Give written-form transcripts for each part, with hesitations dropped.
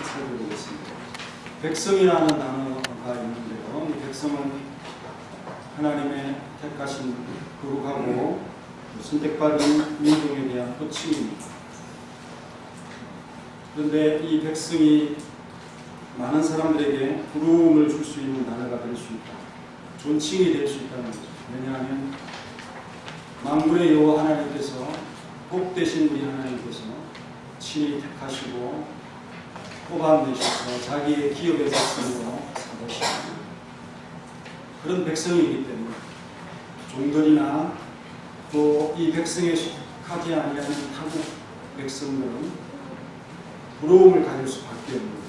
살펴보겠습니다. 백성이라는 단어가 있는데요. 이 백성은 하나님의 택하신 거룩하고 선택받은 민족에 대한 호칭입니다. 그런데 이 백성이 많은 사람들에게 부러움을 줄 수 있는 단어가 될 수 있다. 존칭이 될 수 있다는 거죠. 왜냐하면 만군의 여호와 하나님께서 복되신 우리 하나님께서 친히 택하시고 뽑아내셔서 자기의 기업의 백성으로 삼으시는 그런 백성이기 때문에 종들이나 또 이 백성에 속하지 아니하는 타국 백성들은 부러움을 가질 수밖에 없는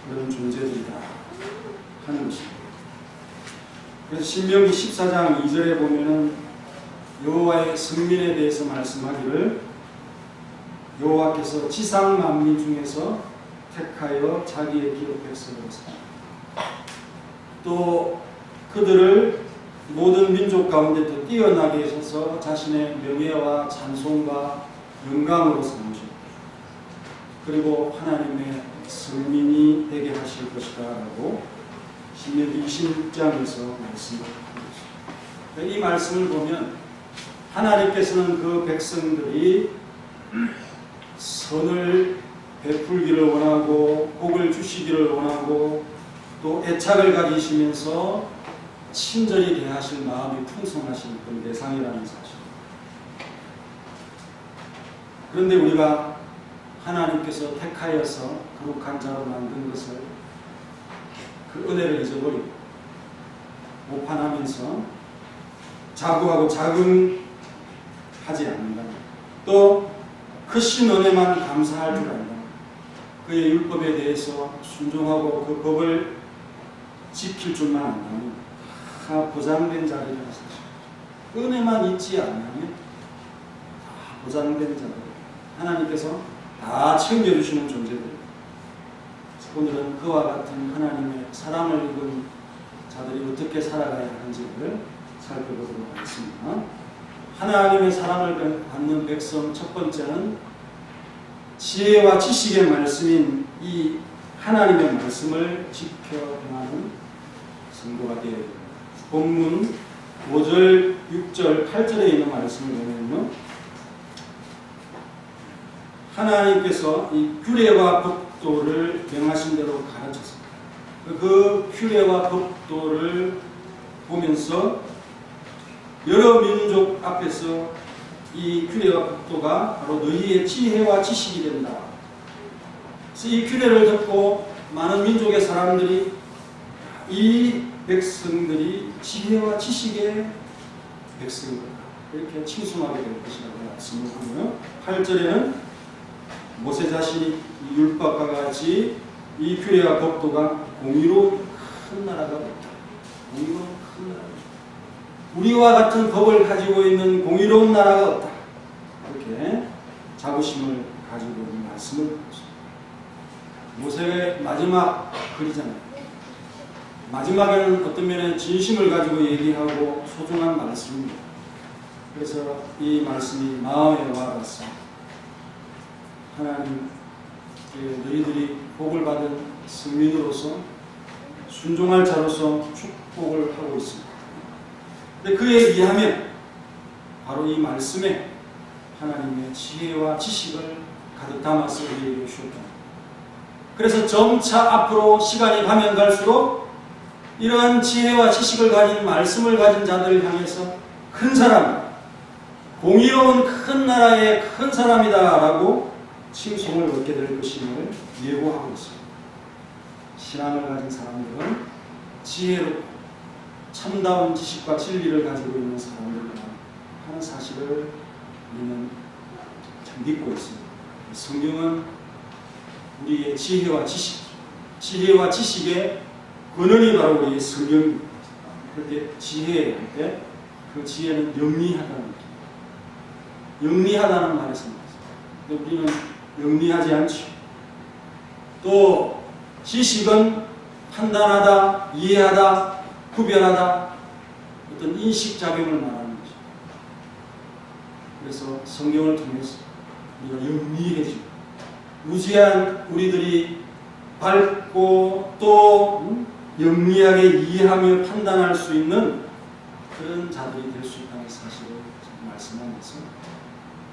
그런 존재들이다 하는 것입니다. 그래서 신명기 14장 2절에 보면은 여호와의 성민에 대해서 말씀하기를 여호와께서 지상 만민 중에서 택하여 자기의 기업 백성으로 삼아 또 그들을 모든 민족 가운데 더 뛰어나게 하셔서 자신의 명예와 찬송과 영광으로 삼으셨다. 그리고 하나님의 성민이 되게 하실 것이다 라고 신명기 20장에서 말씀하고 있습니다. 이 말씀을 보면 하나님께서는 그 백성들이 선을 베풀기를 원하고 복을 주시기를 원하고 또 애착을 가지시면서 친절히 대하실 마음이 풍성하신 그런 대상이라는 사실. 그런데 우리가 하나님께서 택하여서 거룩한 자로 만든 것을 그 은혜를 잊어버리고 오판하면서 자부하고 자긍하지 않는다. 또 크신 은혜만 감사할 줄 안다. 그의 율법에 대해서 순종하고 그 법을 지킬 줄만 안다면 다 보장된 자들이라는 사실. 은혜만 잊지 않으면 다 보장된 자들. 하나님께서 다 챙겨주시는 존재들. 오늘은 그와 같은 하나님의 사랑을 입은 자들이 어떻게 살아가야 하는지를 살펴보도록 하겠습니다. 하나님의 사랑을 받는 백성 첫 번째는 지혜와 지식의 말씀인 이 하나님의 말씀을 지켜 행하는 성도가 되어야 됩니다. 본문 5절, 6절, 8절에 있는 말씀을 보면요. 하나님께서 이 규례와 법도를 명하신 대로 가르쳤습니다. 그 규례와 법도를 보면서 여러 민족 앞에서 이 규례와 법도가 바로 너희의 지혜와 지식이 된다. 그래서 이 규례를 듣고 많은 민족의 사람들이 이 백성들이 지혜와 지식의 백성이다. 이렇게 칭송하게 될 것이라고 말씀을 하고요. 8절에는 모세 자신이 이 율법과 같이 이 규례와 법도가 공의로운 큰 나라가 없다. 공의로운 큰 나라가 없다. 우리와 같은 법을 가지고 있는 공의로운 나라가 없다. 이렇게 자부심을 가지고 있는 말씀을 보겠습니다. 모세의 마지막 글이잖아요. 마지막에는 어떤 면에 진심을 가지고 얘기하고 소중한 말씀입니다. 그래서 이 말씀이 마음에 와닿았어. 하나님, 너희들이 복을 받은 성민으로서 순종할 자로서 축복을 하고 있습니다. 근데 그에 의하면 바로 이 말씀에 하나님의 지혜와 지식을 가득 담아서 우리에게 주셨다. 그래서 점차 앞으로 시간이 가면 갈수록 이러한 지혜와 지식을 가진 말씀을 가진 자들을 향해서 큰 사람, 공의로운 큰 나라의 큰 사람이다 라고 칭송을 얻게 될 것임을 예고하고 있습니다. 신앙을 가진 사람들은 지혜롭고 참다운 지식과 진리를 가지고 있는 사람들이다 하는 사실을 우리는 참 믿고 있습니다. 성경은 우리의 지혜와 지혜와 지식의 근원이 바로 우리의 성경입니다. 그렇게 지혜할 때 그 지혜는 영리하다는 영리하다는 말에서 나왔습니다. 우리는 영리하지 않죠. 또 지식은 판단하다, 이해하다, 구별하다 어떤 인식작용을 말하는 거죠. 그래서 성경을 통해서 우리가 영리해지고 무지한 우리들이 밝고 또 영리하게 이해하며 판단할 수 있는 그런 자들이 될 수 있다는 사실을 말씀하면서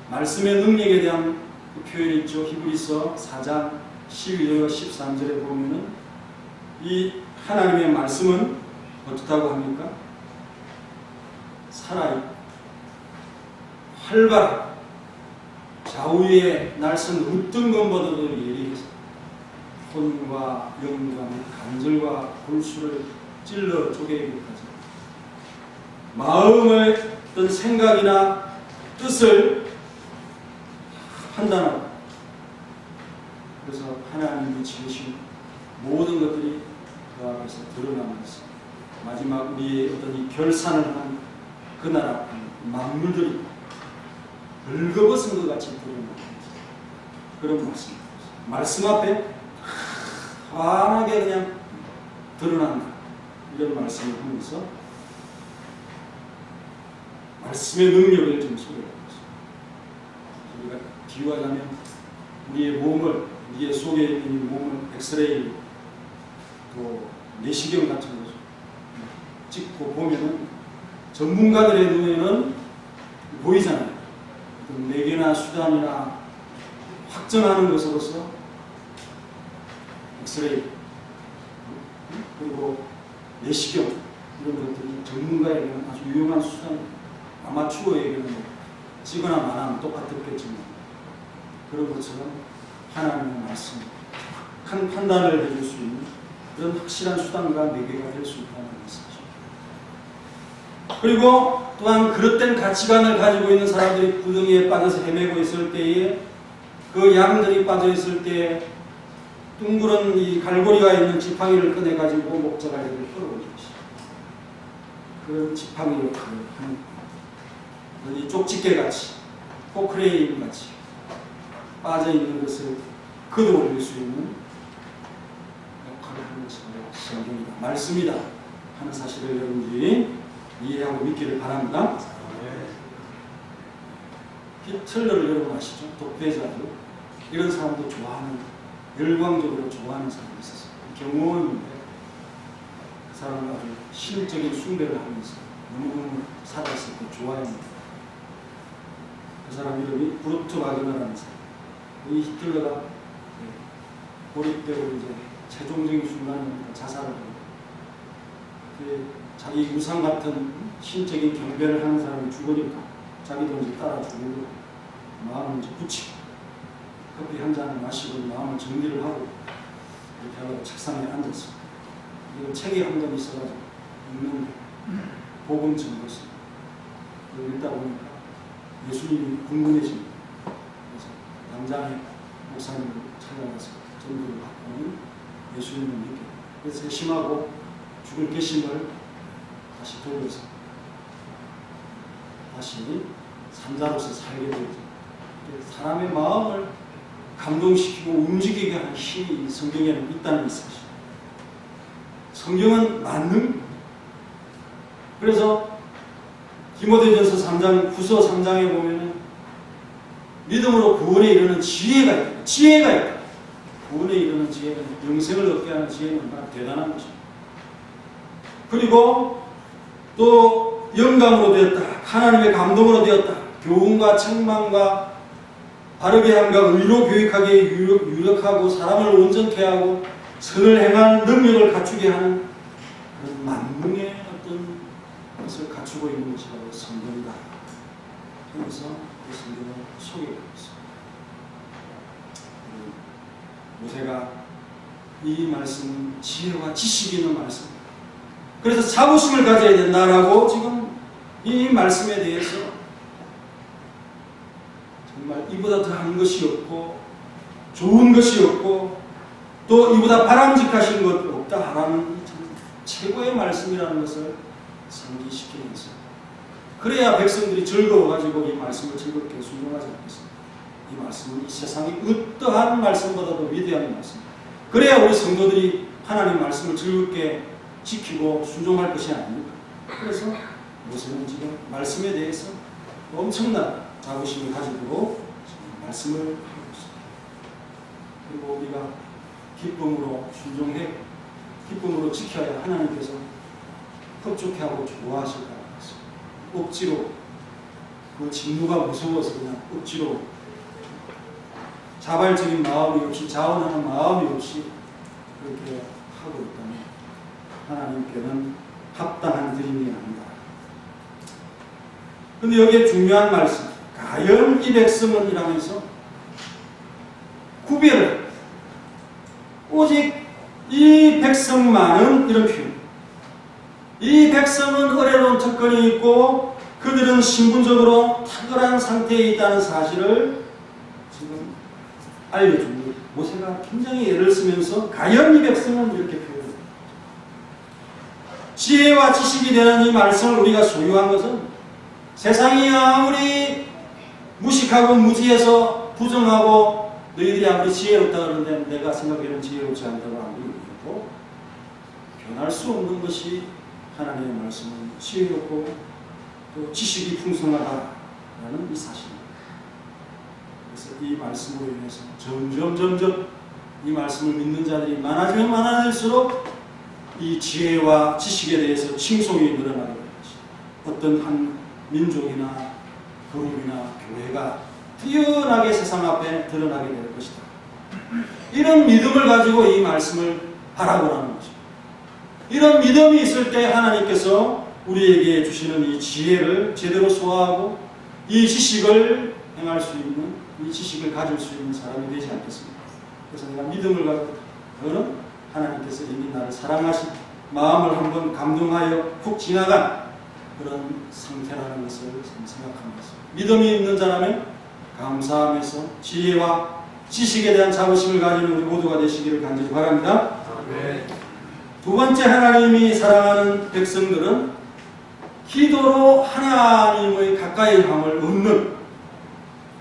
말씀의 능력에 대한 그 표현이 있죠. 히브리서 4장 12절과 13절에 보면은 이 하나님의 말씀은 어떻다고 합니까? 살아있고 활발하고 좌우에 날선 어떤 것보다도 예리해서 혼과 영과 간절과 골수를 찔러 쪼개기까지 마음의 어떤 생각이나 뜻을 판단하고 그래서 하나님이 지으신 모든 것들이 그 앞에서 드러나면서 마지막 우리의 어떤 이 결산을 한 그 나라 만물들이 벌거벗은 것 같이 드러나는 그런 말씀입니다. 말씀 앞에 환하게 그냥 드러난다. 이런 말씀을 하면서 말씀의 능력을 좀 소개하고 있습니다. 우리가 비유하자면 우리의 몸을, 우리의 속에 있는 몸을 엑스레이 또 내시경 같은 거 찍고 보면은 전문가들의 눈에는 보이잖아요. 매개나 수단이나 확정하는 것으로서 엑스레이 그리고 내시경 이런 것들이 전문가에게는 아주 유용한 수단, 아마추어에게는 찍거나 말하면 똑같았겠지만 그런 것처럼 하나님의 말씀, 한 판단을 해줄 수 있는 그런 확실한 수단과 매개가 될 수 있다는 것이죠. 그리고 또한 그릇된 가치관을 가지고 있는 사람들이 구덩이에 빠져서 헤매고 있을 때에 그 양들이 빠져 있을 때 둥그런 이 갈고리가 있는 지팡이를 꺼내가지고 목자갈기를 끌어올리는 것이죠. 그런 지팡이 역할을 하는 이 쪽집게같이 포크레인같이 빠져있는 것을 걷어올릴 수 있는 역할을 하는 것이 성경이다, 말씀이다 하는 사실을 여러분들이 이해하고 믿기를 바랍니다. 히틀러를 여러분 아시죠? 독재자들 이런 사람도 좋아하는, 열광적으로 좋아하는 사람이 있었어요. 경호원인데 그 사람은 아주 신적인 숭배를 하면서 너무 살았을 때 좋아합니다. 그 사람 이름이 브루트 와그너라는 사람. 이 히틀러가 고립되고 이제 최종적인 순간에 자살을 하고 자기 우상 같은 신적인 경배를 하는 사람이 죽으니까 자기도 이제 따라 죽고 마음을 이제 붙이고 커피 한 잔을 마시고 마음을 정리를 하고 이렇게 하고 책상에 앉았어. 이거 책이 한 권 있어가지고 읽는 복음 증거서 읽다 보니까 예수님이 궁금해집니다. 그래서 당장에 목사님을 찾아가서 전도를 받고는 예수님을 믿게. 그래서 심하고 죽을決심을 다시 돌려서 다시 산자로서 살게 되죠. 사람의 마음을 감동시키고 움직이게 하는 힘이 성경에는 있다는 사실. 성경은 만능. 그래서 디모데전서 3장, 후서 3장에 보면은 믿음으로 구원에 이르는 지혜가 있다. 지혜가 있다. 구원에 이르는 지혜는, 영생을 얻게 하는 지혜는 얼마나 대단한 것입니다. 그리고 또 영감으로 되었다. 하나님의 감동으로 되었다. 교훈과 책망과 바르게 함과 의로 교육하기에 유력하고 사람을 온전케 하고 선을 행할 능력을 갖추게 하는 그런 만능의 어떤 것을 갖추고 있는 것이 바로 성경이다. 그래서 그 성경을 소개하고 있습니다. 모세가 이 말씀은 지혜와 지식이 있는 말씀. 그래서 자부심을 가져야 된다라고 지금 이 말씀에 대해서 정말 이보다 더한 것이 없고 좋은 것이 없고 또 이보다 바람직하신 것 없다라는 최고의 말씀이라는 것을 상기시키면서 그래야 백성들이 즐거워가지고 이 말씀을 즐겁게 순종하지 않겠습니까? 이 말씀은 이 세상의 어떠한 말씀보다도 위대한 말씀. 그래야 우리 성도들이 하나님 말씀을 즐겁게 지키고 순종할 것이 아닙니까? 그래서 모세는 지금 말씀에 대해서 엄청난 자부심을 가지고 말씀을 하고 있습니다. 그리고 우리가 기쁨으로 순종해 기쁨으로 지켜야 하나님께서 흡족해하고 좋아하실 거라고 했습니다. 억지로 그 직무가 무서워서 그냥 억지로 자발적인 마음이 없이 자원하는 마음이 없이 그렇게 하고 있다면 하나님께는 합당한 드림이 아니다. 근데 여기에 중요한 말씀, 가연 이 백성은 이라면서 구별을 오직 이 백성만은 이런 표현. 이 백성은 어려운 특권이 있고 그들은 신분적으로 탁월한 상태에 있다는 사실을 지금 알려줍니다. 모세가 굉장히 애를 쓰면서 가연 이 백성은 이렇게 표현합니다. 지혜와 지식이 되는 이 말씀을 우리가 소유한 것은 세상이 아무리 무식하고 무지해서 부정하고 너희들이 아무리 지혜롭다 그러는데 내가 생각에는 지혜롭지 않다고 아무리 얘기해도 변할 수 없는 것이 하나님의 말씀은 지혜롭고 또 지식이 풍성하다라는 이 사실입니다. 그래서 이 말씀으로 인해서 점점 이 말씀을 믿는 자들이 많아지면 많아질수록 이 지혜와 지식에 대해서 칭송이 늘어나게 될 것입니다. 어떤 한 민족이나 그룹이나 교회가 뛰어나게 세상 앞에 드러나게 될 것이다. 이런 믿음을 가지고 이 말씀을 바라보라는 것입니다. 이런 믿음이 있을 때 하나님께서 우리에게 주시는 이 지혜를 제대로 소화하고 이 지식을 행할 수 있는, 이 지식을 가질 수 있는 사람이 되지 않겠습니까? 그래서 내가 믿음을 가지고 그거는 하나님께서 이미 나를 사랑하신 마음을 한번 감동하여 훅 지나간 그런 상태라는 것을 생각합니다. 믿음이 있는 자라면 감사하면서 지혜와 지식에 대한 자부심을 가지는 우리 모두가 되시기를 간절히 바랍니다. 네. 두 번째, 하나님이 사랑하는 백성들은 기도로 하나님의 가까이 함을 얻는,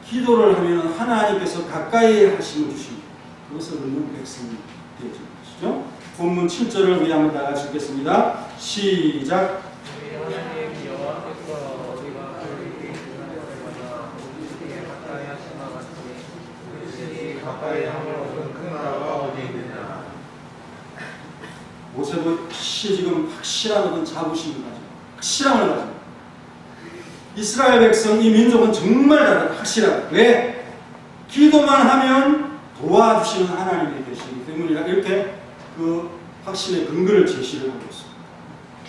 기도를 하면 하나님께서 가까이 하심을 주십니다. 그것을 얻는 백성이 되어지는 것이죠. 본문 7절을 우리 한번 다 같이 읽겠습니다. 시작. 모세도 지금 확실한 어떤 자부심을 가지고 확실함을 가지고 이스라엘 백성, 이 민족은 정말 다르다. 확실하다. 왜? 기도만 하면 도와주시는 하나님이 계시기 때문이라 이렇게 그 확신의 근거를 제시를 하고 있습니다.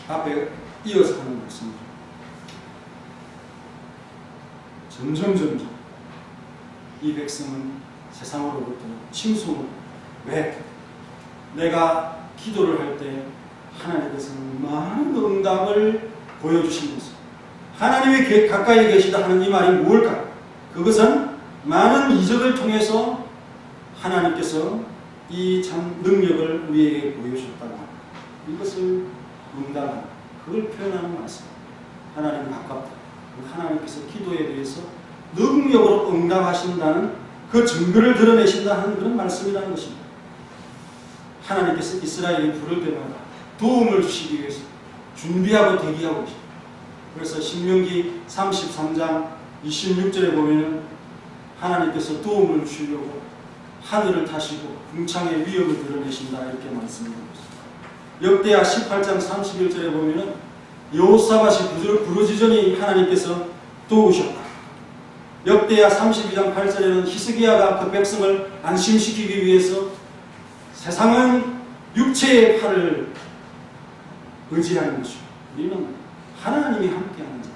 앞에 이어서 하는 말씀이죠. 점점 이 백성은 세상으로부터 칭송을, 왜? 내가 기도를 할 때 하나님께서는 많은 응답을 보여주신 것을, 하나님이 가까이 계시다 하는 이 말이 무엇일까? 그것은 많은 이적을 통해서 하나님께서 이 참 능력을 우리에게 보여주셨다고 합니다. 이것을 응답하는, 그걸 표현하는 말씀. 하나님 가깝다. 하나님께서 기도에 대해서 능력으로 응답하신다는 그 증거를 드러내신다 하는 그런 말씀이라는 것입니다. 하나님께서 이스라엘이 부를 때마다 도움을 주시기 위해서 준비하고 대기하고 계십니다. 그래서 신명기 33장 26절에 보면 하나님께서 도움을 주시려고 하늘을 타시고 궁창의 위협을 드러내신다 이렇게 말씀드리고 있습니다. 역대하 18장 31절에 보면 여호사밧이 부르짖으니 하나님께서 도우셨다. 역대하 32장 8절에는 히스기야가 그 백성을 안심시키기 위해서 세상은 육체의 팔을 의지하는 것이고 우리는 하나님이 함께하는 자,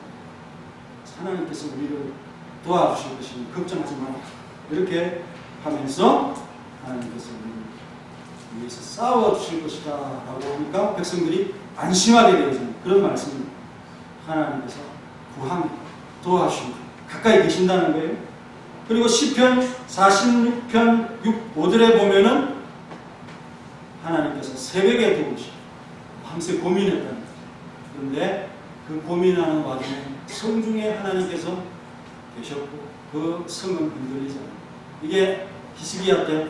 하나님께서 우리를 도와주실 것이니 걱정하지 마라 이렇게 하면서 하나님께서 우리를 위해서 싸워주실 것이다 라고 하니까 백성들이 안심하게 되어지는 그런 말씀입니다. 하나님께서 구함 도와주시고 가까이 계신다는 거예요. 그리고 시편 46편 5절에 보면은 하나님께서 새벽에 도우시고 밤새 고민했다는 거예요. 그런데 그 고민하는 와중에 성중에 하나님께서 계셨고 그 성은 흔들리지 않아요. 이게 히스기야 때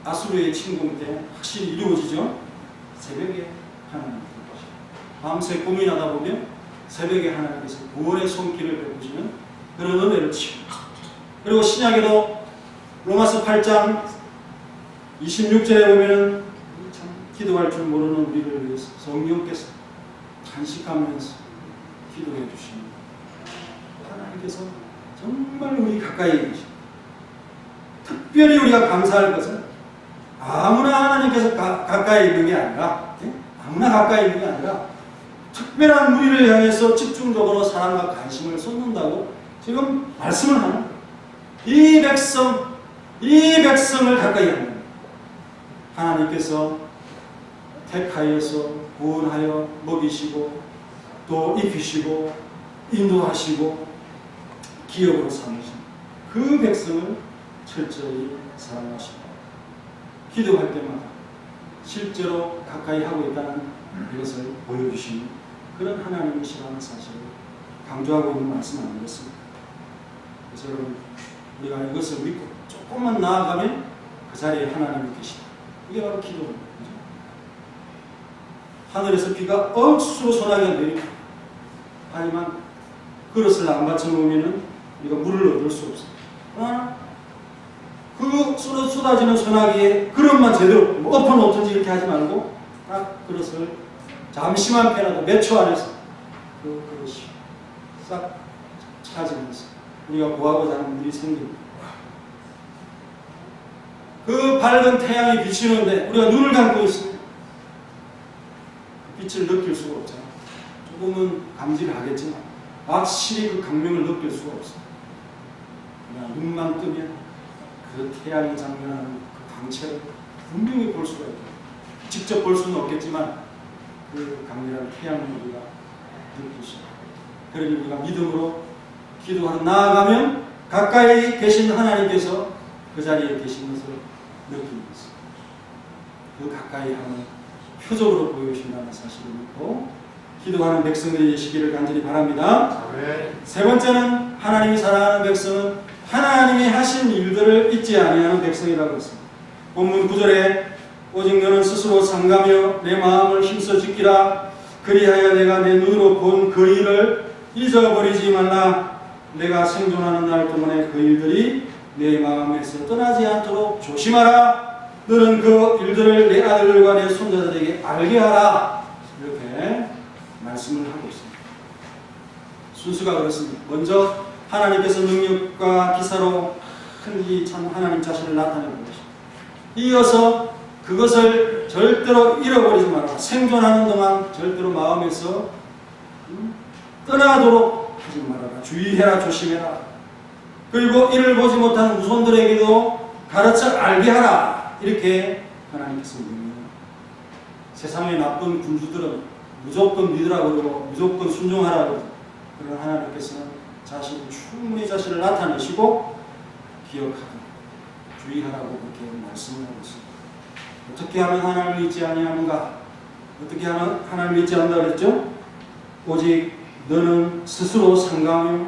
아수르의 침공 때 확실히 이루어지죠. 새벽에 하나님 도우시고 밤새 고민하다 보면 새벽에 하나님께서 구원의 손길을 베푸시는 그런 은혜를 치고, 그리고 신약에도 로마서 8장 26절에 보면은 참 기도할 줄 모르는 우리를 위해서 성령께서 탄식하면서 기도해 주십니다. 하나님께서 정말 우리 가까이 계십니다. 특별히 우리가 감사할 것은 아무나 하나님께서 가까이 있는 게 아니라, 아무나 가까이 있는 게 아니라 특별한 우리를 향해서 집중적으로 사랑과 관심을 쏟는다고 지금 말씀을 하는 이 백성을 가까이 합니다. 하나님께서 택하여서 구원하여 먹이시고 또 입히시고 인도하시고 기업으로 삼으신 그 백성을 철저히 사랑하시고 기도할 때마다 실제로 가까이 하고 있다는 이것을 보여주시는 그런 하나님이시라는 사실을 강조하고 있는 말씀 아니겠습니까? 그래서 여러분, 우리가 이것을 믿고 조금만 나아가면 그 자리에 하나님이 계시다. 이게 바로 기도입니다. 하늘에서 비가 억수로 소나기가 내리고, 하지만 그릇을 안 받쳐놓으면 우리가 물을 얻을 수 없어요. 그 쏟아지는 소나기에 그릇만 제대로 엎어놓든지 이렇게 하지 말고 딱 그릇을 잠시만 패라도 몇 초 안에서 그 그릇이 싹 차지면서 우리가 구하고자 하는 일이 생깁니다. 그 밝은 태양이 비치는데 우리가 눈을 감고 있습니다. 그 빛을 느낄 수가 없잖아요. 조금은 감지를 하겠지만 확실히 그 강명을 느낄 수가 없어요. 그냥 눈만 뜨면 그 태양이 장면하는 그 광채를 분명히 볼 수가 있고, 직접 볼 수는 없겠지만 그 강렬한 태양을 우리가 느낄 수 있어요. 그러니 우리가 믿음으로 기도하러 나아가면 가까이 계신 하나님께서 그 자리에 계신 것을 느끼는 것입니다. 그 가까이 하는 표적으로 보여주신다는 사실을 믿고 기도하는 백성들이 되시기를 간절히 바랍니다. 네. 세 번째는 하나님이 사랑하는 백성은 하나님이 하신 일들을 잊지 아니하는 백성이라고 했습니다. 본문 9절에 오직 너는 스스로 상가며 내 마음을 힘써 지키라. 그리하여 내가 내 눈으로 본 그 일을 잊어버리지 말라. 내가 생존하는 날 동안에 그 일들이 내 마음에서 떠나지 않도록 조심하라. 너는 그 일들을 내 아들들과 내 손자들에게 알게 하라. 이렇게 말씀을 하고 있습니다. 순수가 그렇습니다. 먼저 하나님께서 능력과 기사로 큰지 참 하나님 자신을 나타내는 것입니다. 이어서 그것을 절대로 잃어버리지 말아라. 생존하는 동안 절대로 마음에서 떠나도록 하지 말아라. 주의해라. 조심해라. 그리고 이를 보지 못한 후손들에게도 가르쳐 알게 하라. 이렇게 하나님께서 명령합니다. 세상의 나쁜 군주들은 무조건 믿으라 그러고 무조건 순종하라 그러고, 그런 하나님께서는 자신이 충분히 자신을 나타내시고 기억하라, 주의하라고 그렇게 말씀을 하고 있습니다. 어떻게 하면 하나님을 잊지 아니하는가? 어떻게 하면 하나님을 잊지 않는다 그랬죠? 오직 너는 스스로 상가하며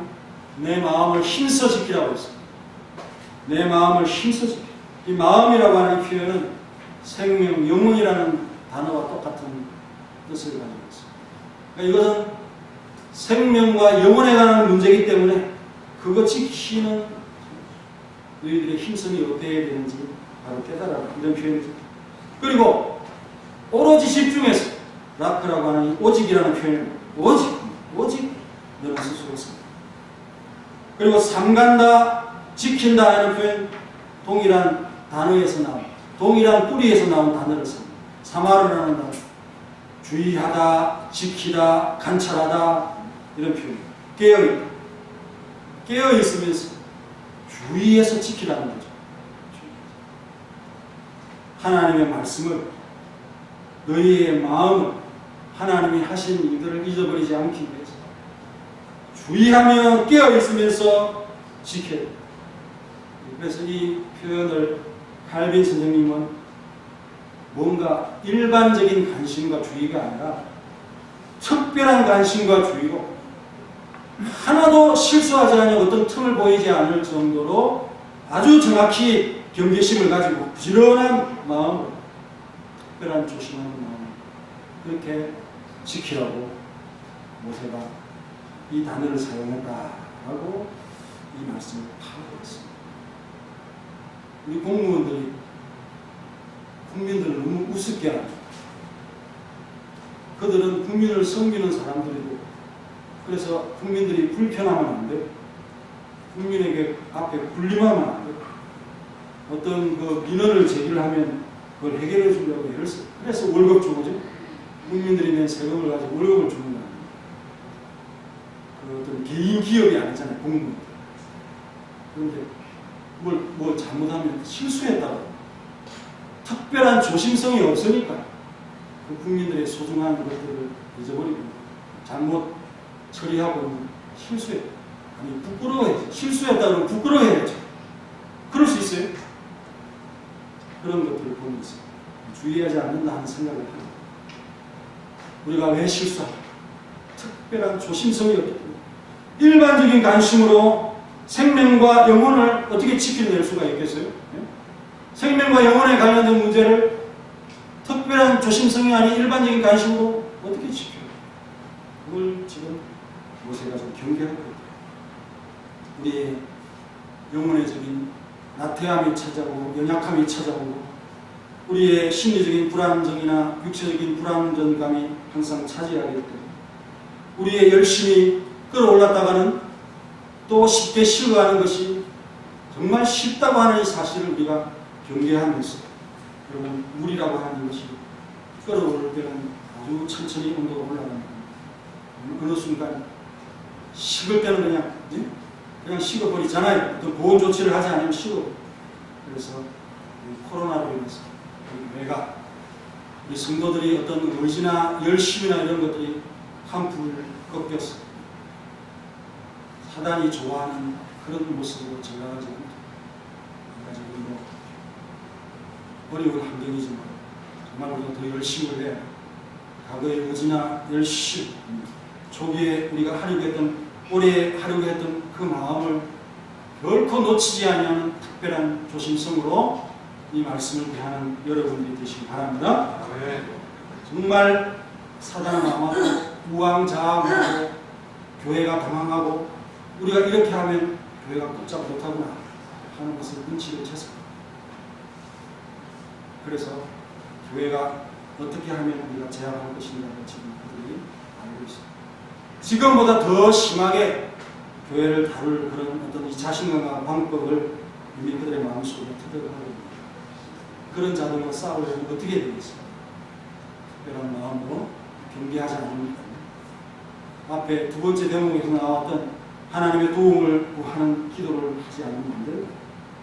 내 마음을 힘써 지키라고 했습니다. 내 마음을 힘써 지키. 이 마음이라고 하는 표현은 생명, 영혼이라는 단어와 똑같은 뜻을 가지고 있습니다. 그러니까 이것은 생명과 영혼에 관한 문제이기 때문에 그거 지키는 너희들의 힘성이 어때야 되는지 바로 깨달아라. 이런 표현이죠. 그리고 오로지 집중해서 라크라고 하는 오직이라는 표현을 오직 너는 스스로 씁니다. 그리고 삼간다, 지킨다 하는 표현 동일한 단어에서 나온, 동일한 뿌리에서 나온 단어를 씁니다. 사마르라는 단어. 주의하다, 지키다, 관찰하다 이런 표현. 깨어있다. 깨어있으면서 주의해서 지키라는 거죠. 하나님의 말씀을, 너희의 마음을 하나님이 하신 일들을 잊어버리지 않기 위해서 주의하며 깨어있으면서 지켜야 됩니다. 그래서 이 표현을 칼빈 선생님은 뭔가 일반적인 관심과 주의가 아니라 특별한 관심과 주의로 하나도 실수하지 않은 어떤 틈을 보이지 않을 정도로 아주 정확히 경계심을 가지고 부지런한 마음으로 특별한 조심하는 마음으로 그렇게 지키라고 모세가 이 단어를 사용했다라고 이 말씀을 하고 있습니다. 우리 공무원들이 국민들을 너무 우습게 합니다. 그들은 국민을 섬기는 사람들이고, 그래서 국민들이 불편하면 안 돼요. 국민에게 앞에 군림하면 안 돼요. 어떤 그 민원을 제기를 하면 그걸 해결해 주려고 해요. 그래서 월급 준 거죠. 국민들이 낸 세금을 가지고 월급을 주는 거예요. 그 어떤 개인 기업이 아니잖아요, 공무원. 그런데 뭘 잘못하면 실수했다고. 특별한 조심성이 없으니까 그 국민들의 소중한 것들을 잊어버리고 잘못 처리하고 실수했다. 아니, 부끄러워야지. 실수했다고 부끄러워야죠. 그럴 수 있어요. 그런 것들을 보면서 주의하지 않는다 하는 생각을 합니다. 우리가 왜 실수할까? 특별한 조심성이 없기 때문에. 일반적인 관심으로 생명과 영혼을 어떻게 지켜낼 수가 있겠어요? 네? 생명과 영혼에 관련된 문제를 특별한 조심성이 아닌 일반적인 관심으로 어떻게 지켜요? 그걸 지금 모세가 좀 경계하고 있다. 우리의 영혼의적인 나태함이 찾아오고 연약함이 찾아오고 우리의 심리적인 불안정이나 육체적인 불안정감이 항상 차지하기 때문에 우리의 열심이 끌어올랐다가는 또 쉽게 실어가는 것이 정말 쉽다고 하는 이 사실을 우리가 경계하면서, 여러분, 물이라고 하는 것이 끌어오를 때는 아주 천천히 온도가 올라갑니다. 어느 순간 식을 때는 그냥 식어버리잖아요. 어떤 보온 조치를 하지 않으면 식어. 그래서 코로나로 인해서 내가 우리 성도들이 어떤 의지나 열심이나 이런 것들이 한풀 꺾였어. 사단이 좋아하는 그런 모습으로 전락하지 않고, 지금 어려운 환경이지만 정말 우리가 더 열심히 해야 과거의 의지나 열심, 초기에 우리가 하려고 했던, 올해 하려고 했던 그 마음을 결코 놓치지 않는 특별한 조심성으로 이 말씀을 대하는 여러분들이 되시기 바랍니다. 정말 사단은 아마 우왕좌왕하고 교회가 당황하고 우리가 이렇게 하면 교회가 꼼짝 못하구나 하는 것을 눈치를 챘습니다. 그래서 교회가 어떻게 하면 우리가 제압할 것인가를 지금 그들이 알고 있습니다. 지금보다 더 심하게 교회를 다룰 그런 어떤 이 자신감과 방법을 이미 그들의 마음속에 터득하고 있습니다. 그런 자들과 싸우려면 어떻게 되겠습니까? 특별한 마음으로 경계하지 않습니까? 앞에 두 번째 대목에서 나왔던 하나님의 도움을 구하는 기도를 하지 않는 분들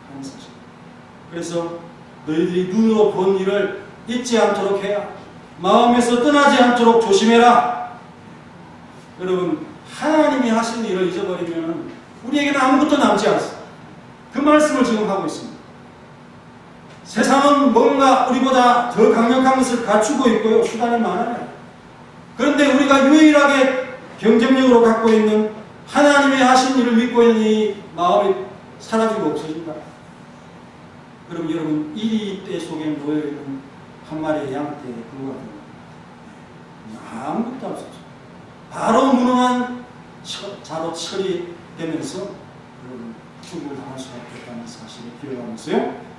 하는 사실. 그래서 너희들이 눈으로 본 일을 잊지 않도록 해야, 마음에서 떠나지 않도록 조심해라. 여러분, 하나님이 하신 일을 잊어버리면 우리에게는 아무것도 남지 않습니다. 그 말씀을 지금 하고 있습니다. 세상은 뭔가 우리보다 더 강력한 것을 갖추고 있고요. 수단이 많아요. 그런데 우리가 유일하게 경쟁력으로 갖고 있는 하나님의 하신 일을 믿고 있는 이 마음이 사라지고 없어진다. 그럼 여러분, 이 때 속에 모여있는 한 마리의 양떼에 불과합니다. 아무것도 없었죠. 바로 무능한 자로 처리되면서 여러분 죽음을 당할 수밖에 없다는 사실을 기억하면서요.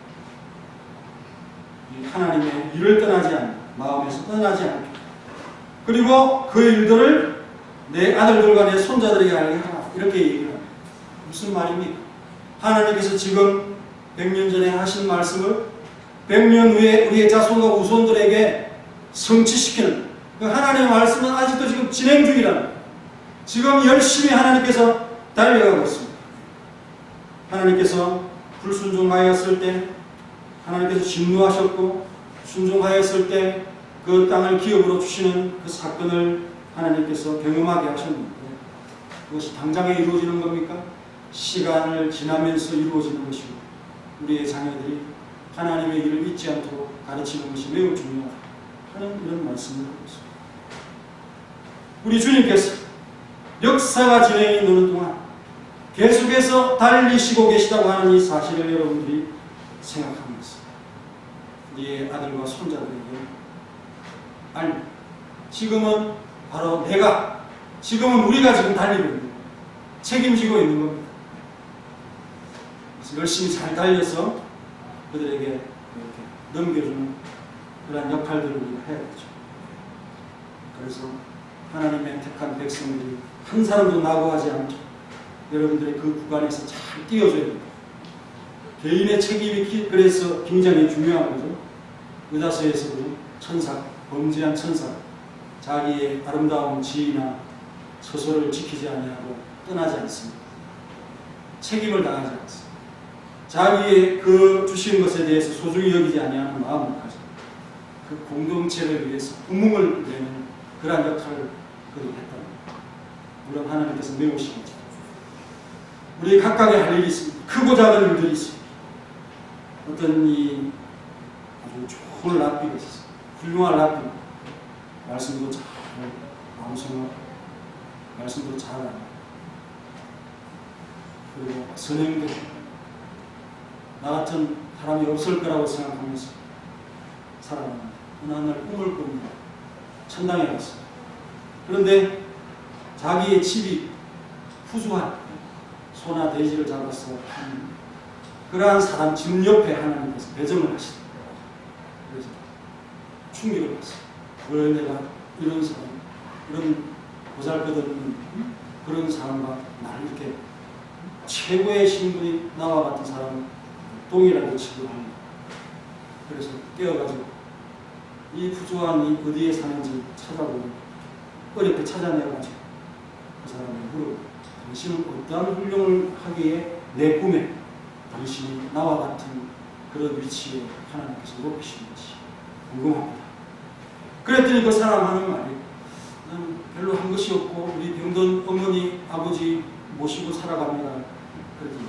하나님의 일을 떠나지 않고, 마음에서 떠나지 않고, 그리고 그 일들을 내 아들들과 내 손자들에게 알게 하라. 이렇게 얘기를 합니다. 무슨 말입니까? 하나님께서 지금 100년 전에 하신 말씀을 100년 후에 우리의 자손과 후손들에게 성취시키는 그 하나님의 말씀은 아직도 지금 진행 중이라는 거예요. 지금 열심히 하나님께서 달려가고 있습니다. 하나님께서 불순종하였을 때 하나님께서 진노하셨고, 순종하였을 때 그 땅을 기업으로 주시는 그 사건을 하나님께서 경험하게 하셨는데, 그것이 당장에 이루어지는 겁니까? 시간을 지나면서 이루어지는 것이고, 우리의 자녀들이 하나님의 일을 잊지 않도록 가르치는 것이 매우 중요하다 하는 이런 말씀을 하고 있습니다. 우리 주님께서 역사가 진행이 되는 동안 계속해서 달리시고 계시다고 하는 이 사실을 여러분들이 생각하면서 우리의 아들과 손자들에게 지금은 바로 지금은 우리가 지금 달리고 있는 겁니다. 책임지고 있는 겁니다. 그래서 열심히 잘 달려서 그들에게 이렇게 넘겨주는 그러한 역할들을 우리가 해야 되죠. 그래서 하나님의 택한 백성들이 한 사람도 낙오하지 않도록 여러분들의 그 구간에서 잘 뛰어줘야 됩니다. 개인의 책임이 그래서 굉장히 중요한 거죠. 의다서에서도 천사, 범죄한 천사, 자기의 아름다운 지위나 처소를 지키지 아니하고 떠나지 않습니다. 책임을 다하지 않습니다. 자기의 그 주신 것에 대해서 소중히 여기지 아니하는 마음을 가지고 그 공동체를 위해서 구멍을 내는 그러한 역할을 그들이 했답니다. 물론 하나님께서 메우시겠죠. 우리 각각의 할 일이 있습니다. 크고 작은 일들이 있습니다. 어떤 이 아주 좋은 랍비가 있었어요. 훌륭한 랍비. 말씀도 잘 방송하고 말씀도 잘 하고 그리고 선행도 나 같은 사람이 없을 거라고 생각하면서 살아갑니다. 어느 날 꿈을 꿉니다. 천당에 갔어요. 그런데 자기의 집이 후수한 소나 돼지를 잡아서 하는 그러한 사람 집 옆에 하나님께서 배정을 하시더라고요. 그래서 충격을 받았어요. 왜 내가 이런 사람, 이런 보잘것없는 그런 사람과 나를 이렇게 최고의 신분이 나와 같은 사람을 동일하게 취급합니다. 그래서 깨어가지고 이 후주왕이 어디에 사는지 찾아보고 어렵게 찾아내가지고 그 사람을 물어 당신은 어떠한 훌륭을 하기에 내 꿈에 당신이 나와 같은 그런 위치에 하나님께서 높이시는지 궁금합니다. 그랬더니 그 사람 하는 말이 나는 별로 한 것이 없고 우리 병든 어머니 아버지 모시고 살아갑니다. 그랬더니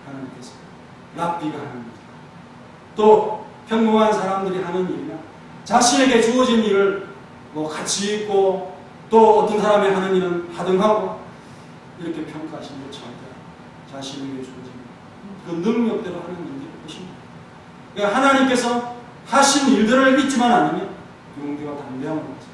하나님께서 랍비가 하는 일, 또 평범한 사람들이 하는 일이나 자신에게 주어진 일을 뭐 같이 있고 또 어떤 사람이 하는 일은 하등하고 이렇게 평가하시는 것 절대 자신에게 주어진 그 능력대로 하는 일들이 것입니다. 그러니까 하나님께서 하신 일들을 믿지만 않으면 용기와 담대함을 가져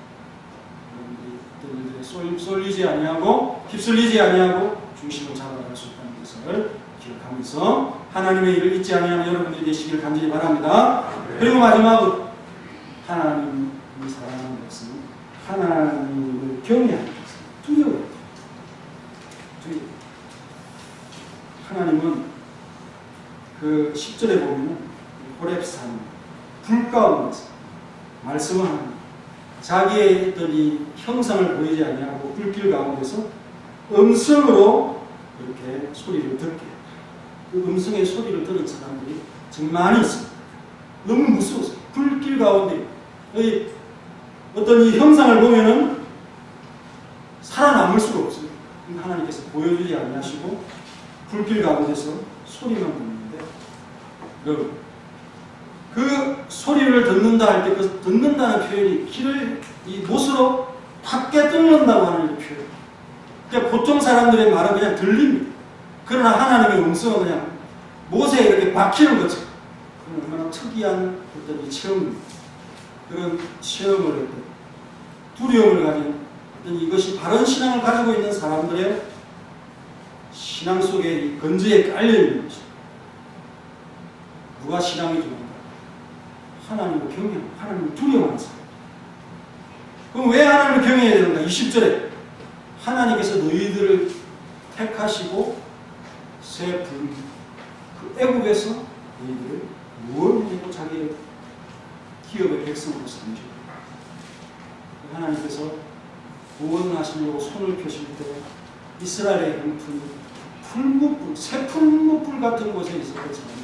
여러분들이 어떤 일들에 쏠리지 아니하고 휩쓸리지 아니하고 중심을 잡아갈 수 있다는 것을 기억하면서 하나님의 일을 잊지 아니하는 여러분들이 되시길 간절히 바랍니다. 그리고 마지막으로 하나님이 사랑하는 것은 하나님을 경외하는 것은 두려워요. 하나님은 그 10절에 보면 호렙산 불 가운데서 말씀을 하는 자기의 어떤 이 형상을 보이지 아니하고 불길 가운데서 음성으로 이렇게 소리를 듣게 합니다. 그 음성의 소리를 들은 사람들이 정말 많이 있습니다. 너무 무서워서 불길 가운데 어떤 이 형상을 보면은 살아남을 수가 없어요. 하나님께서 보여주지 않으시고 불길 가운데서 소리만 듣는데 여러분 그 소리를 듣는다 할 때 그 듣는다는 표현이 길을 이 못으로 밖에 뚫는다고 하는 표현. 그러니까 보통 사람들의 말은 그냥 들립니다. 그러나 하나님의 음성은 그냥 못에 이렇게 박히는 거죠. 얼마나 특이한 어떤 이 체험입니다. 그런 체험을 했고 두려움을 가진 어떤 이것이 바른 신앙을 가지고 있는 사람들의 신앙 속에 이 건지에 깔려있는 것입니다. 누가 신앙이 좋은가? 하나님을 경외하고 하나님을 두려워하는 사람. 그럼 왜 하나님을 경외해야 되는가? 20절에 하나님께서 너희들을 택하시고 새 불, 그 애국에서 너희들을 무엇이고 자기의 기업의 백성으로 삼으시고 하나님께서 구원하시려고 손을 펴실 때 이스라엘의 형풍이 풀무불, 새 풀무불 같은 곳에 있었거든요.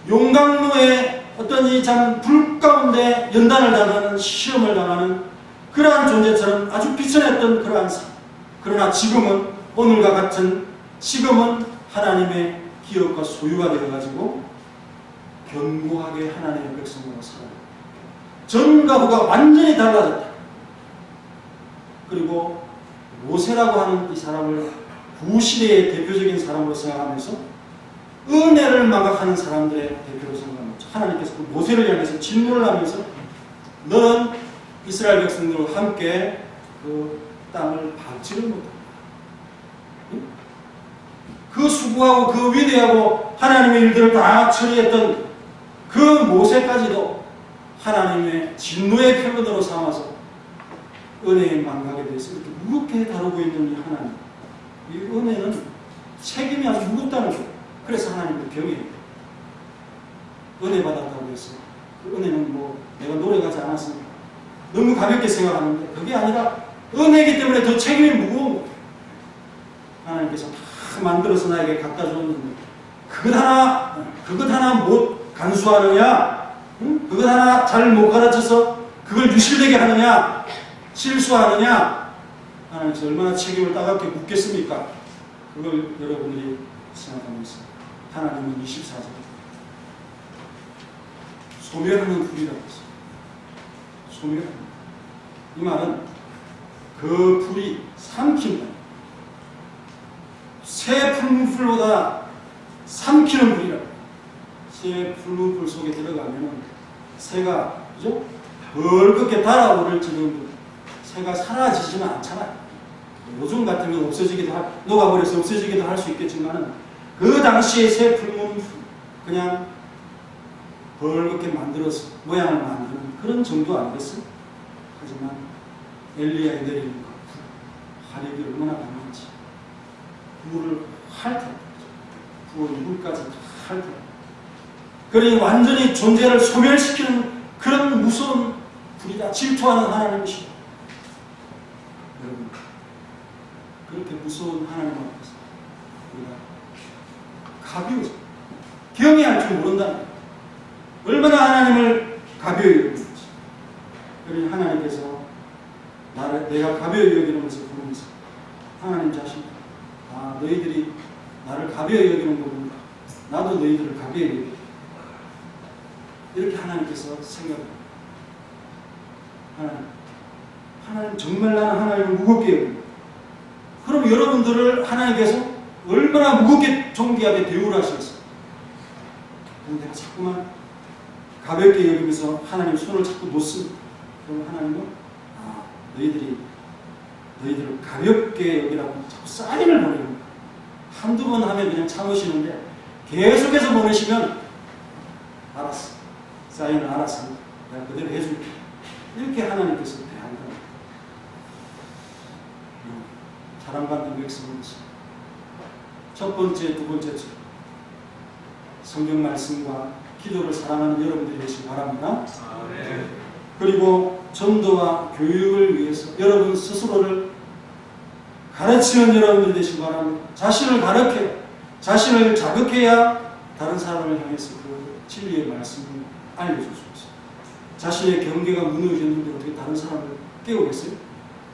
용광로에 어떤 이 참 불 가운데 연단을 당하는 시험을 당하는 그러한 존재처럼 아주 비천했던 그러한 삶. 그러나 지금은 오늘과 같은 지금은 하나님의 기업과 소유가 되어가지고 견고하게 하나님의 백성으로 살아요. 전과 후가 완전히 달라졌다. 그리고 모세라고 하는 이 사람을 구시대의 대표적인 사람으로 생각하면서 은혜를 망각하는 사람들의 대표로 생각합니다. 하나님께서 그 모세를 향해서 질문을 하면서 너는 이스라엘 백성들과 함께 그 땅을 밟지를 못한다. 그 수고하고 그 위대하고 하나님의 일들을 다 처리했던 그 모세까지도 하나님의 진노의 표현으로 삼아서 은혜의 망각에 대해서 이렇게 무겁게 다루고 있는 이 하나님. 이 은혜는 책임이 아주 무겁다는 거예요. 그래서 하나님을 경외해요. 은혜 받았다고 해서 그 은혜는 뭐 내가 노력하지 않았으니까 너무 가볍게 생각하는데 그게 아니라 은혜이기 때문에 더 책임이 무거운 거예요. 하나님께서 다 만들어서 나에게 갖다 줬는데 그것 하나 못 간수하느냐? 응? 그것 하나 잘 못 가르쳐서 그걸 유실되게 하느냐? 실수하느냐? 하나님께서 얼마나 책임을 따갑게 묻겠습니까? 그걸 여러분들이 생각하면서 하나님은 24절 소멸하는 불이라고 했어요. 소멸하는 이 말은 그 불이 삼킨다. 새 풀무불보다 삼키는 불이라고. 새 풀무불 속에 들어가면은 새가 그죠? 벌겋게 달아오를지는 새가 사라지지는 않잖아요. 요즘 같으면 없어지기도 녹아버려서 없어지기도 할 수 있겠지만은 그 당시에 새 풀무불 그냥 벌겋게 만들어서 모양을 만드는 그런 정도 아니겠어요? 하지만 엘리야에 내리는 것 화력이 얼마나 강한지 물을 핥아 부은 물까지 다 핥아 그러니 완전히 존재를 소멸시키는 그런 무서운 불이다. 질투하는 하나님이시다. 여러분 그렇게 무서운 하나님 앞에서 우리가 가벼워져 경외할 줄 모른다는 거예요. 얼마나 하나님을 가벼이 여기는지. 그러니 하나님께서 내가 가벼이 여기는 것을 보면서 하나님 자신 너희들이 나를 가벼이 여기는 거 보니까 나도 너희들을 가벼이 여기겠다. 이렇게 하나님께서 생각합니다. 하나님 정말 나는 하나님을 무겁게 여깁니다. 그럼 여러분들을 하나님께서 얼마나 무겁게 존귀하게 대우를 하시겠어요? 그런데 내가 자꾸만 가볍게 여기면서 하나님 손을 자꾸 놓습니다. 그럼 하나님은 너희들을 가볍게 여기라고 자꾸 사인을 보내는 거예요. 한두 번 하면 그냥 참으시는데 계속해서 보내시면 알았어. 사인을 알았어. 내가 그대로 해줄게. 이렇게 하나님께서 대한다. 사랑받는 백성으로서 첫 번째, 두 번째죠. 성경 말씀과 기도를 사랑하는 여러분들이 되시기 바랍니다. 그리고 전도와 교육을 위해서 여러분 스스로를 가르치는 여러분들이 되시기 바랍니다. 자신을 가르쳐, 자신을 자극해야 다른 사람을 향해서 그 진리의 말씀을 알려줄 수 있어요. 자신의 경계가 무너졌는데 어떻게 다른 사람을 깨우겠어요?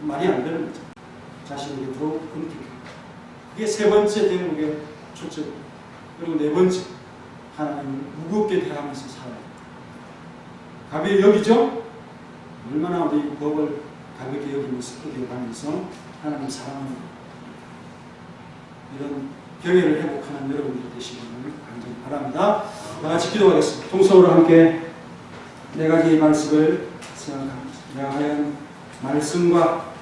말이 안 되는 거죠. 자신에게 더욱 금틱해요. 그게 세 번째 대목의 초점입니다. 그리고 네 번째, 하나님을 무겁게 대하면서 살아야 돼요. 가벼이 여기죠? 얼마나 우리 법을 가볍게 여기면서 어겨가면서 하나님 사랑하는 이런 경외를 회복하는 여러분들 되시기를 간절히 바랍니다. 다 같이 기도하겠습니다. 동서로 함께 네 가지 말씀을 생각합니다. 내가 과연 말씀과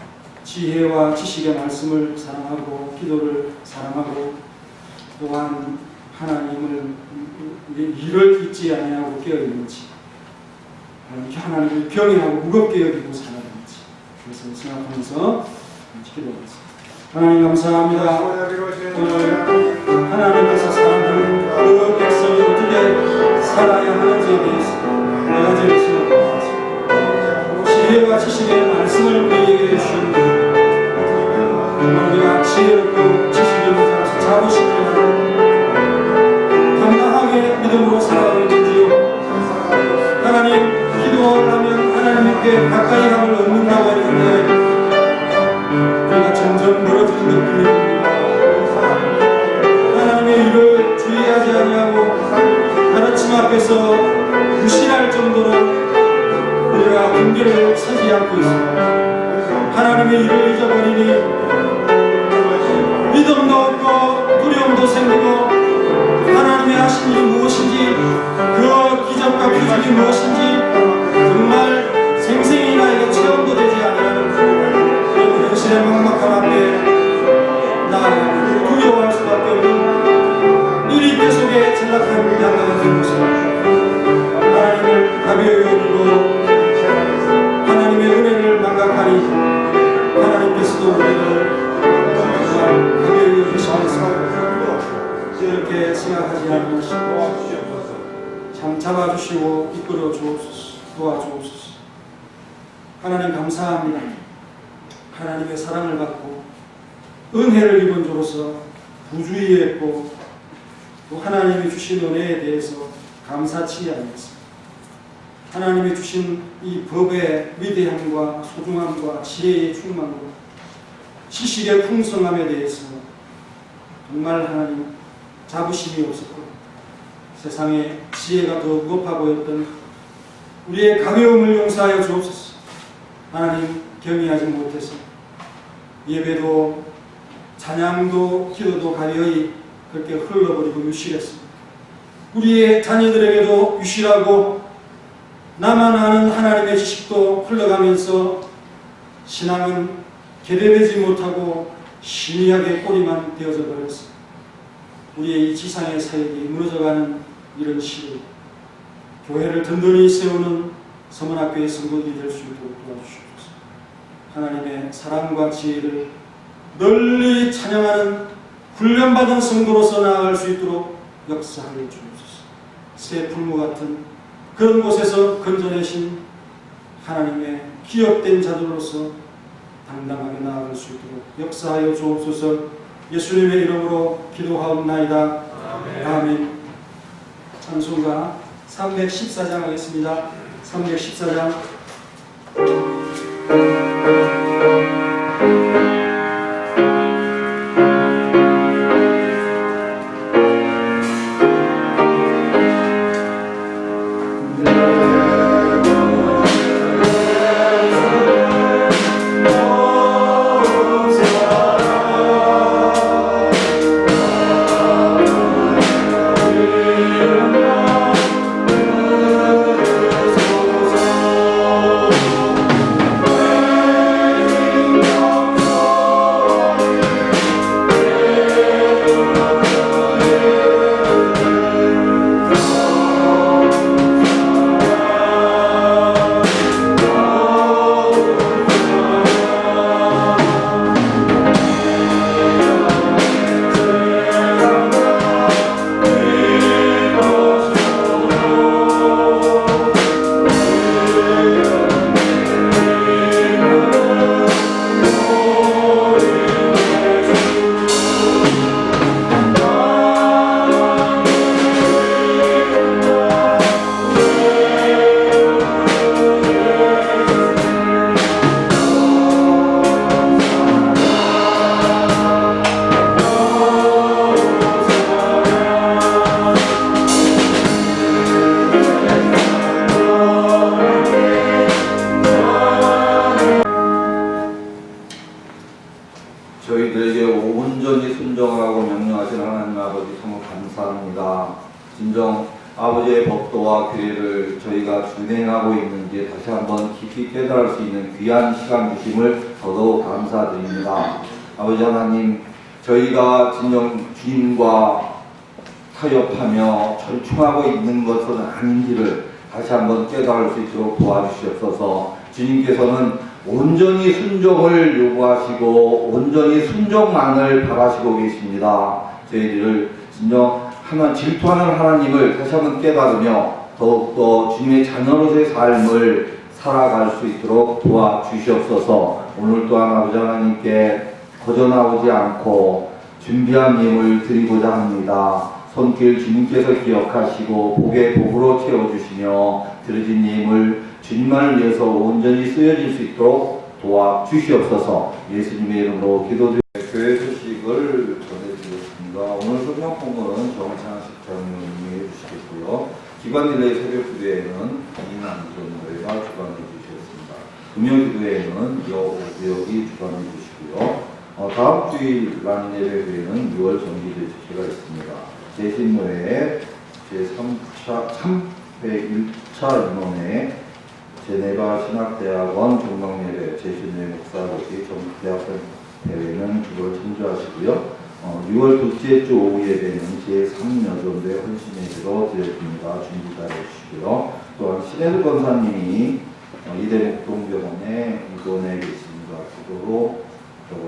지혜와 지식의 말씀을 사랑하고 기도를 사랑하고 또한 하나님을 일을 잊지 아니하고 깨어있는지 하나님을 경외하고 무겁게 여기고 살아가는지 그래서 생각하면서 기도하겠습니다. 하나님 감사합니다. 하나님께서 사랑하는 그 백성이 어떻게 살아야 하는지에 대해서 내가 제일 생각합니다. 지혜와 지식의 말씀을 우리에게 주셨는데 우리가 지혜롭고 지식이 있는 자부심을 당당하게 믿음으로 살아가고 있는지요. 하나님 기도를 하면 하나님께 가까이 함을 얻는다고 했는데 우리가 점점 멀어지는 느낌이 듭니다. 하나님의 일을 주의하지 아니하고 가르침 앞에서 무시할 정도로 우리가 경계를 서지 않고 있습니다. 하나님의 일을 잊어버리니 믿음도 없고 두려움도 생기고 하나님의 하신 일이 무엇인지 그 기적과 표적이 무엇인지 정말 생생히 나에게 체험도 되지 않는 그런 현실의 막막함 앞에 나아가 두려워할 수밖에 없는 우리 때 속에 전락한 양과 같은 모습 도와주시옵소서. 참 잡아주시고 이끌어 주옵소서. 도와주옵소서. 하나님 감사합니다. 하나님의 사랑을 받고 은혜를 입은 자로서 부주의했고 또 하나님이 주신 은혜에 대해서 감사치 않겠습니다. 하나님이 주신 이 법의 위대함과 소중함과 지혜의 충만과 지식의 풍성함에 대해서 정말 하나님 자부심이 없었고 세상에 지혜가 더 무겁아 보였던 우리의 가벼움을 용서하여 주옵소서. 하나님 경외하지 못해서 예배도 찬양도 기도도 가벼이 그렇게 흘러버리고 유실했습니다. 우리의 자녀들에게도 유실하고 나만 아는 하나님의 지식도 흘러가면서 신앙은 개대되지 못하고 신이하게 꼬리만 되어져 버렸습니다. 우리의 이 지상의 사역이 무너져가는 이런 시대 교회를 든든히 세우는 서문학교의 성도들이 될 수 있도록 도와주시옵소서. 하나님의 사랑과 지혜를 널리 찬양하는 훈련받은 성도로서 나아갈 수 있도록 역사하여 주옵소서. 새 풀무 같은 그런 곳에서 건져내신 하나님의 기업된 자들로서 당당하게 나아갈 수 있도록 역사하여 주옵소서. 예수님의 이름으로 기도하옵나이다. 아멘. 찬송가 314장 하겠습니다. 314장. 저희들에게 온전히 순종하라고 명령하신 하나님 아버지 참 감사합니다. 진정 아버지의 법도와 규례를 저희가 준행하고 있는지 다시 한번 깊이 깨달을 수 있는 귀한 시간 주심을 더더욱 감사드립니다. 아버지 하나님, 저희가 진정 주님과 타협하며 절충하고 있는 것은 아닌지를 다시 한번 깨달을 수 있도록 도와주시옵소서. 주님께서는 온전히 순종을 요구하시고 온전히 순종만을 바라시고 계십니다. 저희들을 진정 하나 질투하는 하나님을 다시 한번 깨달으며 더욱더 주님의 자녀로서의 삶을 살아갈 수 있도록 도와주시옵소서. 오늘 또한 아버지 하나님께 거저나오지 않고 준비한 예물 드리고자 합니다. 손길 주님께서 기억하시고 복의 복으로 채워주시며 드려진 예물 주님만을 위해서 온전히 쓰여질 수 있도록 도와주시옵소서. 예수님의 이름으로 기도드립니다. 교회 소식을 전해드리겠습니다. 오늘 성경 공부는 정찬식 장로님이 해주시겠고요. 기관 릴레이 새벽 기도회는 이남준 노래가 주관해 주시겠습니다. 금요 기도회는 여옥이 주관해 주시고요. 다음 주일 라인 예배회는 6월 정기제 주체가 있습니다. 제신노회 제301차 인원회 제네바 신학대학원 종강예배 제신노회 목사고시 전국대학생 대회는 6월 참조하시고요. 6월 둘째 주 오후 예배는 제3여전대 헌신예배로 드려집니다. 준비 잘 해주시고요. 또한 신혜수 권사님이 이대목동병원에 입원해 계십니다. 기도로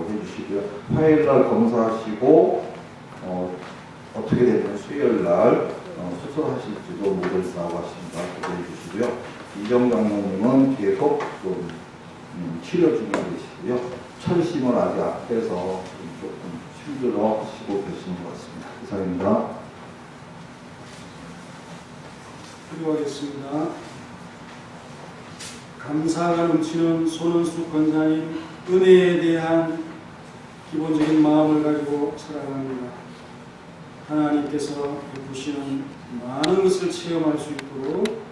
해주시고요. 화요일날 검사하시고 어떻게 되면 수요일 날 수술하실지도 모르겠다고 하십니다. 기대해 주시고요. 이정 장로님은 계속 좀 치료 중에 계시고요. 철심을 아직 앞에서 조금 힘들어 하시고 계시는 것 같습니다. 이상입니다. 기도하겠습니다. 감사가 넘치는 손은숙 권사님 은혜에 대한 기본적인 마음을 가지고 살아갑니다. 하나님께서 베푸시는 많은 것을 체험할 수 있도록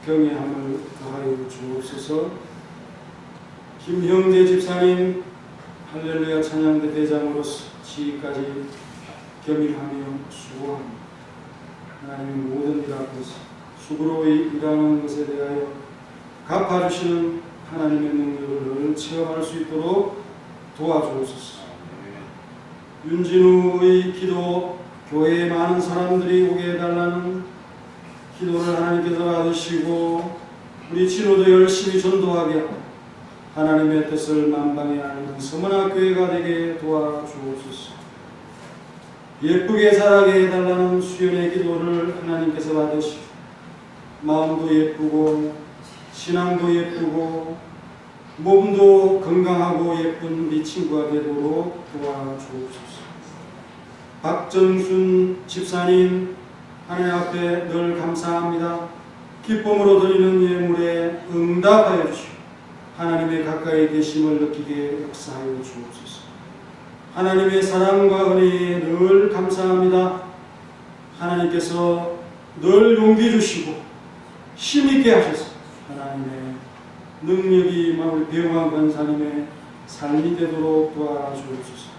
경외함을 더하여 주옵소서. 김형재 집사님 할렐루야 찬양대 대장으로서 지휘까지 겸임하며 수고합니다. 하나님의 모든 일 앞에서 수고로 일하는 것에 대하여 갚아주시는 하나님의 능력을 체험할 수 있도록 도와주옵소서. 윤진우의 기도, 교회에 많은 사람들이 오게 해달라는 기도를 하나님께서 받으시고 우리 진호도 열심히 전도하게 하고 하나님의 뜻을 만방에 알리는 서문학교회가 되게 도와주옵소서. 예쁘게 자라게 해달라는 수연의 기도를 하나님께서 받으시고 마음도 예쁘고 신앙도 예쁘고 몸도 건강하고 예쁜 우리 친구가 되도록 도와주옵소서. 박정순 집사님 하나님 앞에 늘 감사합니다. 기쁨으로 드리는 예물에 응답하여 주시고 하나님의 가까이 계심을 느끼게 역사하여 주옵소서. 하나님의 사랑과 은혜에 늘 감사합니다. 하나님께서 늘 용기 주시고 힘있게 하셔서 하나님의 능력이 우리 배용환 권사님의 삶이 되도록 도와주옵소서.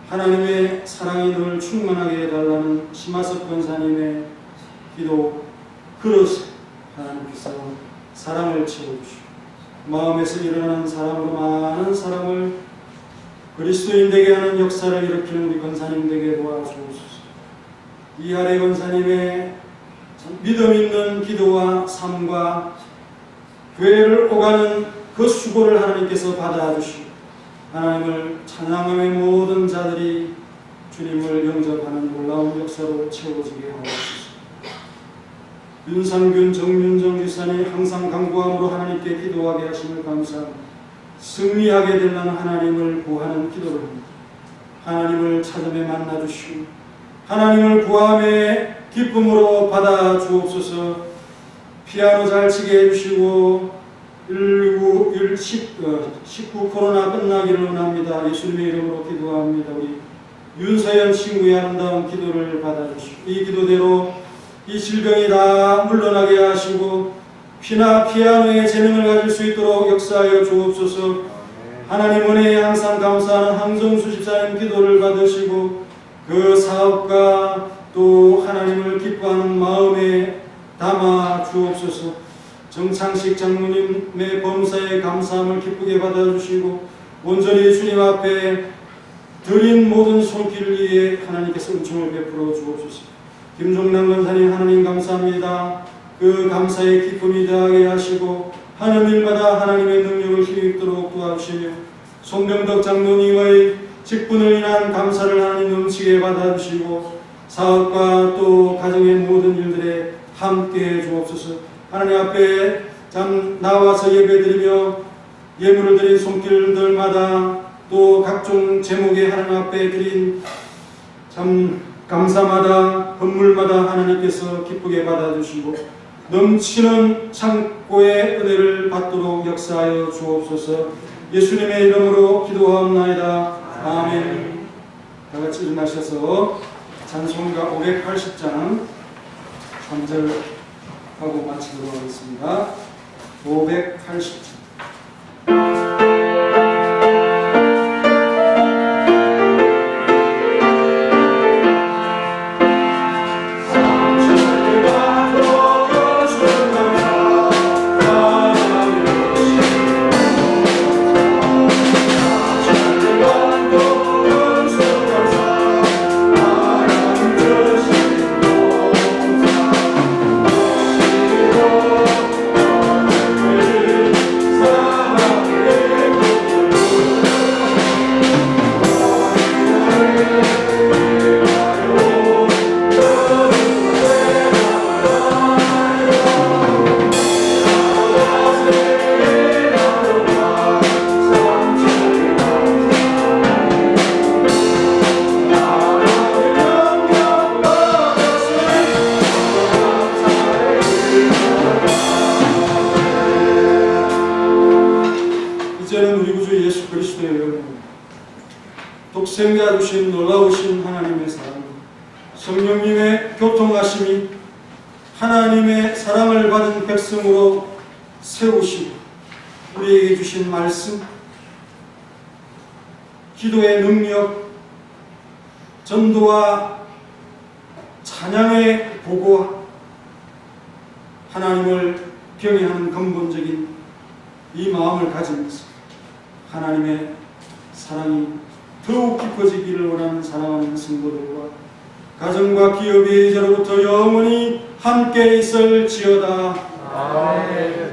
하나님의 사랑이 늘 충만하게 해달라는 심하섭 권사님의 기도 그릇에 하나님께서 사랑을 채워주시고 마음에서 일어나는 사랑으로 많은 사람을 그리스도인 되게 하는 역사를 일으키는 우리 권사님 되게 도와주옵소서. 이하래 권사님의 믿음 있는 기도와 삶과 교회를 오가는 그 수고를 하나님께서 받아주시고 하나님을 찬양함의 모든 자들이 주님을 영접하는 놀라운 역사로 채워지게 하옵소서. 윤상균 정윤정 지사님 항상 간구함으로 하나님께 기도하게 하심을 감사합니다. 승리하게 되는 하나님을 구하는 기도를 합니다. 하나님을 찾음에 만나주시고 하나님을 구함에 기쁨으로 받아 주옵소서. 피아노 잘 치게 해주시고 19 코로나 끝나기를 원합니다. 예수님의 이름으로 기도합니다. 우리 윤서연 친구의 아름다운 기도를 받아주시고 이 기도대로 이 질병이 다 물러나게 하시고 피나 피아노의 재능을 가질 수 있도록 역사하여 주옵소서. 하나님 은혜에 항상 감사하는 황정수 집사님 기도를 받으시고 그 사업과 또 하나님을 기뻐하는 마음에 담아 주옵소서. 정창식 장로님의 범사에 감사함을 기쁘게 받아주시고 온전히 주님 앞에 드린 모든 손길 위에 하나님께서 은총을 베풀어 주옵소서. 김종남 권사님 하나님 감사합니다. 그 감사의 기쁨이 더하게 하시고 하는 일마다 하나님의 능력을 힘입도록 도와주시며 송명덕 장로님의 직분을 인한 감사를 하나님 넘치게 받아주시고 사업과 또 가정의 모든 일들에 함께해 주옵소서. 하나님 앞에 참 나와서 예배드리며 예물을 드린 손길들마다 또 각종 제목에 하나님 앞에 드린 참 감사마다 건물마다 하나님께서 기쁘게 받아주시고 넘치는 창고의 은혜를 받도록 역사하여 주옵소서. 예수님의 이름으로 기도하옵나이다. 아멘. 다같이 일어나셔서 찬송가 580장 3절하고 마치도록 하겠습니다. 580장 생자 주신 놀라우신 하나님의 사랑, 성령님의 교통하심이 하나님의 사랑을 받은 백성으로 세우시고 우리에게 주신 말씀, 기도의 능력, 전도와 찬양의 보고와 하나님을 경외하는 근본적인 이 마음을 가지면서 하나님의 사랑이 더욱 깊어지기를 원하는 사랑하는 성도들과 가정과 기업의 이제로부터 영원히 함께 있을지어다. 아멘.